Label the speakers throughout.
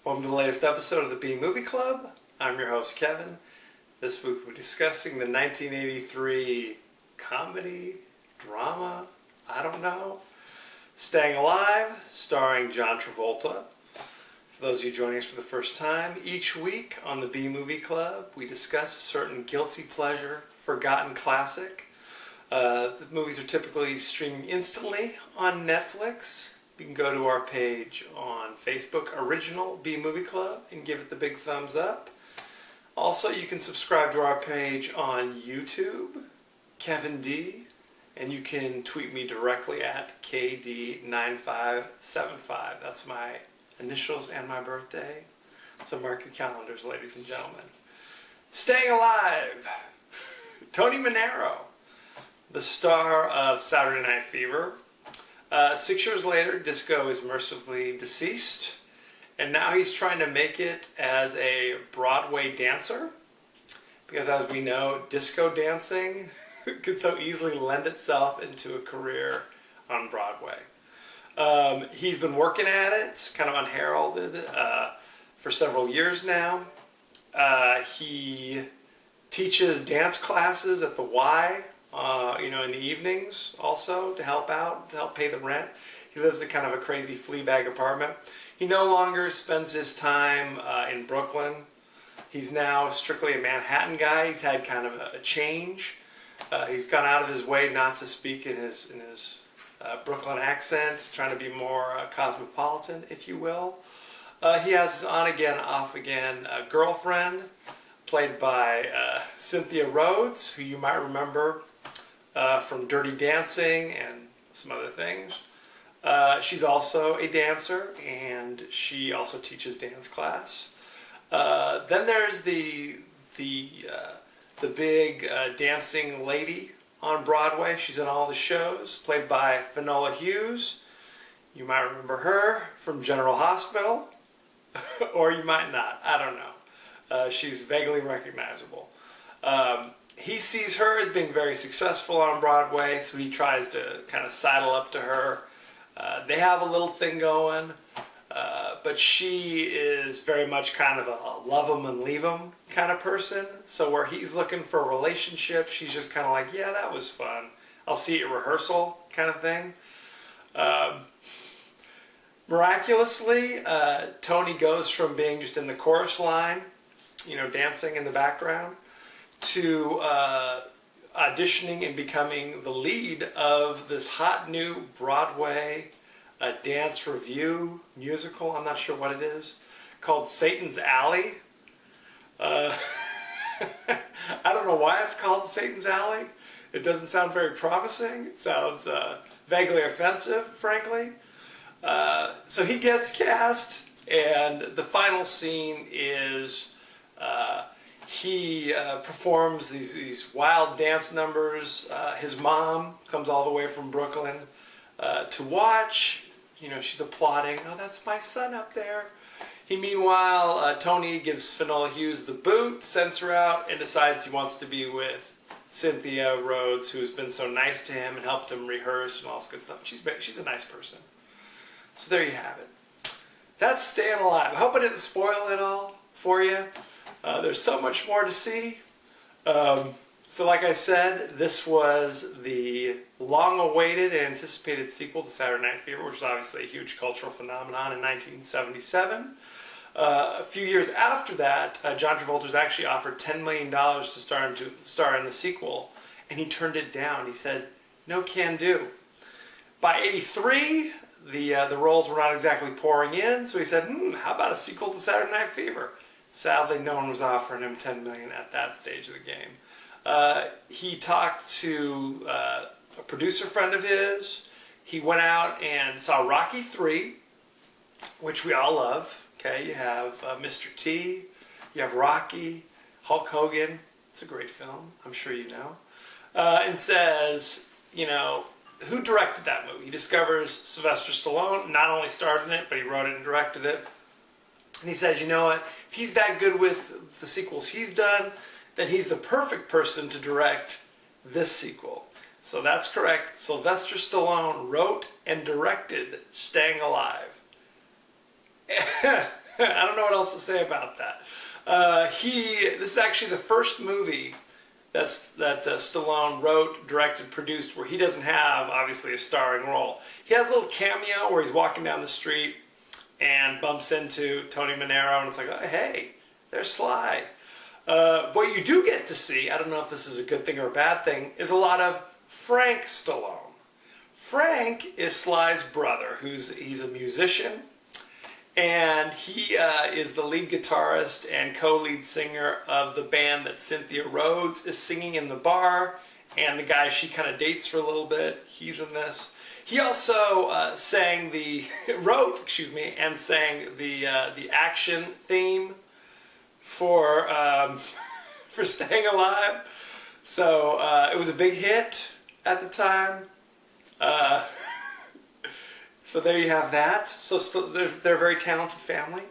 Speaker 1: Welcome to the latest episode of the B Movie Club. I'm your host, Kevin. This week we're discussing the 1983 comedy, drama, I don't know, Staying Alive, starring John Travolta. For those of you joining us for the first time, each week on the B Movie Club we discuss a certain guilty pleasure, forgotten classic. The movies are typically streaming instantly on Netflix. You can go to our page on Facebook, Original B Movie Club, and give it the big thumbs up. Also, you can subscribe to our page on YouTube, Kevin D, and you can tweet me directly at KD9575. That's my initials and my birthday. So mark your calendars, ladies and gentlemen. Staying Alive! Tony Manero, the star of Saturday Night Fever. 6 years later, Disco is mercifully deceased, and now he's trying to make it as a Broadway dancer, because as we know, disco dancing could so easily lend itself into a career on Broadway. He's been working at it, kind of unheralded, for several years now. He teaches dance classes at the Y, in the evenings also to help out, to help pay the rent. He lives in kind of a crazy Fleabag apartment. He no longer spends his time in Brooklyn. He's now strictly a Manhattan guy. He's had kind of a change. He's gone out of his way not to speak in his Brooklyn accent, trying to be more cosmopolitan, if you will. He has his on-again, off-again girlfriend, played by Cynthia Rhodes, who you might remember from Dirty Dancing and some other things. She's also a dancer, and she also teaches dance class. Then there's the big dancing lady on Broadway. She's in all the shows, played by Finola Hughes. You might remember her from General Hospital, or you might not. I don't know. She's vaguely recognizable. He sees her as being very successful on Broadway, so he tries to kind of sidle up to her. They have a little thing going, but she is very much kind of a love him and leave him kind of person. So where he's looking for a relationship, she's just kind of like, yeah, that was fun. I'll see you at rehearsal kind of thing. Miraculously, Tony goes from being just in the chorus line, dancing in the background, to auditioning and becoming the lead of this hot new Broadway dance review musical, I'm not sure what it is, called Satan's Alley. I don't know why it's called Satan's Alley. It doesn't sound very promising. It sounds vaguely offensive, frankly. So he gets cast, and the final scene is he performs these wild dance numbers. His mom comes all the way from Brooklyn to watch. She's applauding. Oh, that's my son up there. Meanwhile, Tony gives Finola Hughes the boot, sends her out, and decides he wants to be with Cynthia Rhodes, who's been so nice to him and helped him rehearse and all this good stuff. She's a nice person. So there you have it. That's Staying Alive. I hope I didn't spoil it all for you. There's so much more to see. So like I said, this was the long-awaited and anticipated sequel to Saturday Night Fever, which was obviously a huge cultural phenomenon in 1977. A few years after that, John Travolta was actually offered $10 million to star in the sequel, and he turned it down. He said, no can do. By 83, the roles were not exactly pouring in, so he said, how about a sequel to Saturday Night Fever? Sadly, no one was offering him $10 million at that stage of the game. He talked to a producer friend of his. He went out and saw Rocky III, which we all love. Okay, you have Mr. T, you have Rocky, Hulk Hogan. It's a great film, I'm sure you know. And says, who directed that movie? He discovers Sylvester Stallone not only starred in it, but he wrote it and directed it. And he says, you know what, if he's that good with the sequels he's done, then he's the perfect person to direct this sequel. So that's correct. Sylvester Stallone wrote and directed Staying Alive. I don't know what else to say about that. This is actually the first movie that Stallone wrote, directed, produced, where he doesn't have, obviously, a starring role. He has a little cameo where he's walking down the street and bumps into Tony Manero, and it's like, oh, hey, there's Sly. What you do get to see, I don't know if this is a good thing or a bad thing, is a lot of Frank Stallone. Frank is Sly's brother, he's a musician, and he is the lead guitarist and co-lead singer of the band that Cynthia Rhodes is singing in the bar, and the guy she kind of dates for a little bit, he's in this. He also wrote and sang the action theme for for Staying Alive. So it was a big hit at the time. So there you have that. So they're a very talented family.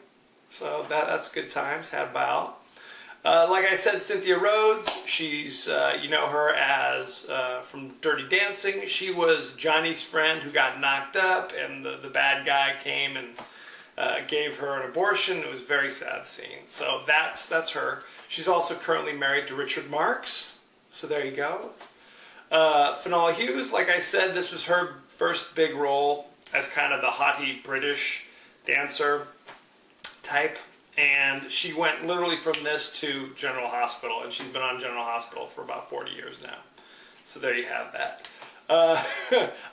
Speaker 1: So that's good times had by all. Like I said, Cynthia Rhodes, she's, you know her as, from Dirty Dancing. She was Johnny's friend who got knocked up, and the bad guy came and gave her an abortion. It was a very sad scene. So that's her. She's also currently married to Richard Marx. So there you go. Finola Hughes, like I said, this was her first big role as kind of the haughty British dancer type. And she went literally from this to General Hospital, and she's been on General Hospital for about 40 years now. So there you have that.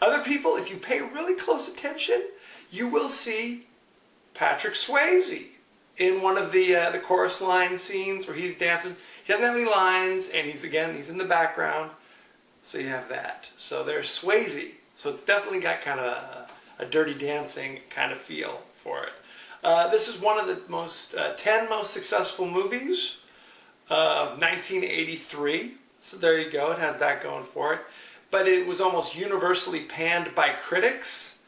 Speaker 1: Other people, if you pay really close attention, you will see Patrick Swayze in one of the chorus line scenes where he's dancing. He doesn't have any lines, and he's in the background. So you have that. So there's Swayze. So it's definitely got kind of a Dirty Dancing kind of feel for it. This is one of the 10 most successful movies of 1983. So there you go. It has that going for it. But it was almost universally panned by critics.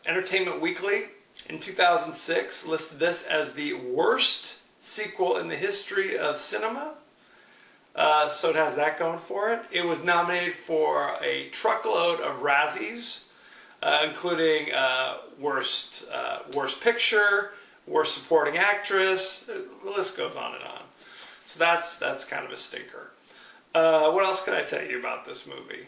Speaker 1: Entertainment Weekly in 2006 listed this as the worst sequel in the history of cinema. So it has that going for it. It was nominated for a truckload of Razzies, including worst picture, worst supporting actress. The list goes on and on. So that's kind of a stinker. What else can I tell you about this movie?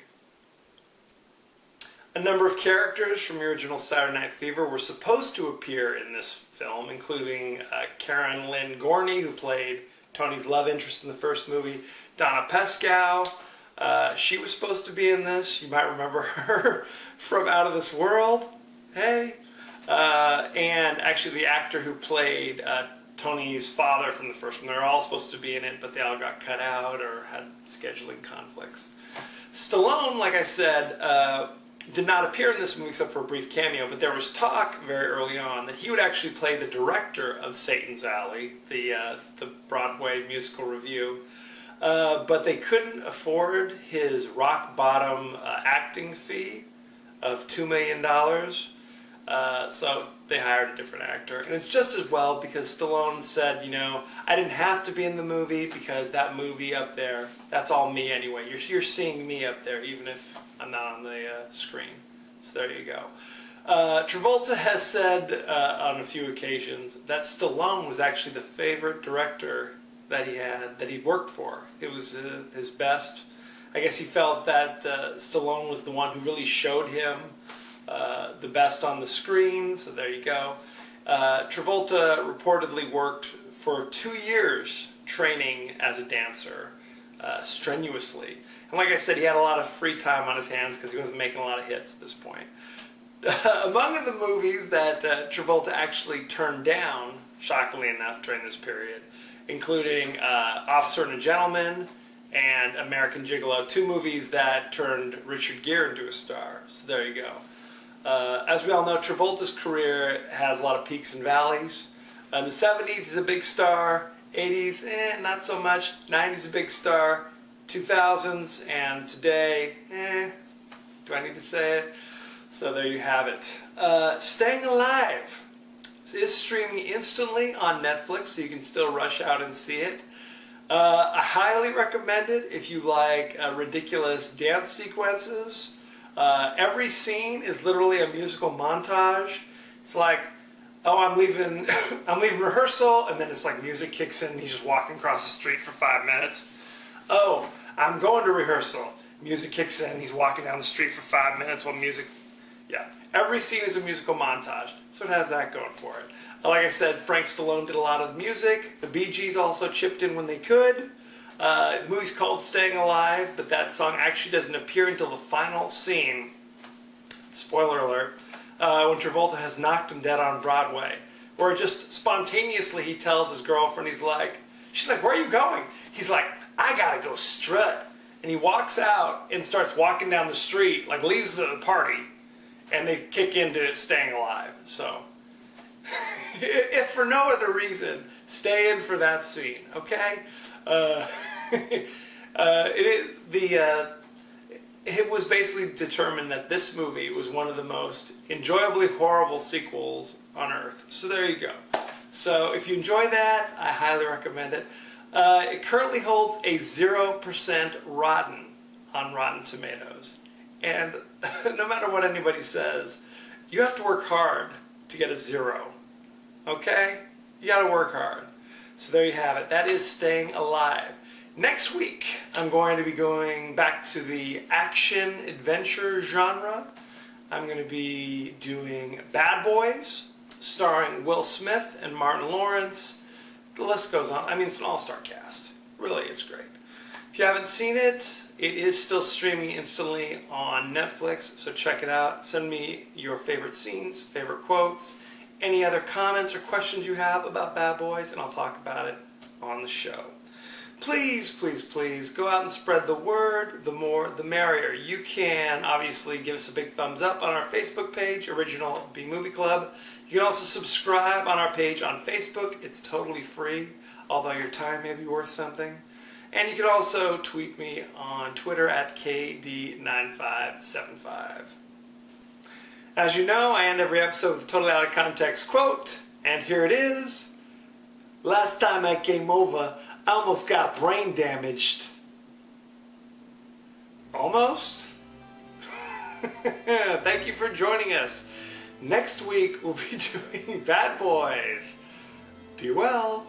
Speaker 1: A number of characters from the original Saturday Night Fever were supposed to appear in this film, including Karen Lynn Gorney, who played Tony's love interest in the first movie. Donna Pescow, she was supposed to be in this. You might remember her from Out of This World. Hey. And actually the actor who played Tony's father from the first one. They're all supposed to be in it, but they all got cut out or had scheduling conflicts. Stallone, like I said, did not appear in this movie except for a brief cameo, but there was talk very early on that he would actually play the director of Satan's Alley, the Broadway musical review, but they couldn't afford his rock bottom acting fee of $2 million, so they hired a different actor. And it's just as well because Stallone said, you know, I didn't have to be in the movie because that movie up there, that's all me anyway. You're seeing me up there even if I'm not on the screen. So there you go. Travolta has said on a few occasions that Stallone was actually the favorite director that he'd worked for. It was his best. I guess he felt that Stallone was the one who really showed him the best on the screen, so there you go. Travolta reportedly worked for 2 years training as a dancer, strenuously. And like I said, he had a lot of free time on his hands because he wasn't making a lot of hits at this point. Among the movies that Travolta actually turned down, shockingly enough, during this period, including Officer and a Gentleman and American Gigolo, 2 movies that turned Richard Gere into a star. So there you go. As we all know, Travolta's career has a lot of peaks and valleys. In the 70s, he's a big star. 80s, not so much. 90s, a big star. 2000s, and today, do I need to say it? So there you have it. Staying Alive is streaming instantly on Netflix, so you can still rush out and see it. I highly recommend it if you like ridiculous dance sequences. Every scene is literally a musical montage. It's like oh, I'm leaving, I'm leaving rehearsal, and then it's like music kicks in, and he's just walking across the street for 5 minutes. Oh, I'm going to rehearsal. Music kicks in, he's walking down the street for 5 minutes while music, yeah. Every scene is a musical montage, so it has that going for it. Like I said, Frank Stallone did a lot of the music. The Bee Gees also chipped in when they could. The movie's called Staying Alive, but that song actually doesn't appear until the final scene. Spoiler alert. When Travolta has knocked him dead on Broadway. Where just spontaneously he tells his girlfriend, she's like, where are you going? He's like, I gotta go strut. And he walks out and starts walking down the street, like leaves the party, and they kick into Staying Alive. So, if for no other reason, stay in for that scene, okay? It was basically determined that this movie was one of the most enjoyably horrible sequels on Earth. So there you go. So if you enjoy that, I highly recommend it. It currently holds a 0% rotten on Rotten Tomatoes. And no matter what anybody says, you have to work hard to get a 0. Okay? You gotta work hard. So there you have it. That is Staying Alive. Next week, I'm going to be going back to the action-adventure genre. I'm going to be doing Bad Boys, starring Will Smith and Martin Lawrence. The list goes on. I mean, it's an all-star cast. Really, it's great. If you haven't seen it, it is still streaming instantly on Netflix, so check it out. Send me your favorite scenes, favorite quotes, any other comments or questions you have about Bad Boys, and I'll talk about it on the show. Please, please, please go out and spread the word. The more, the merrier. You can obviously give us a big thumbs up on our Facebook page, Original B Movie Club. You can also subscribe on our page on Facebook. It's totally free, although your time may be worth something. And you can also tweet me on Twitter at KD9575. As you know, I end every episode with a totally out of context quote, and here it is. Last time I came over, I almost got brain damaged. Almost? Thank you for joining us. Next week we'll be doing Bad Boys. Be well.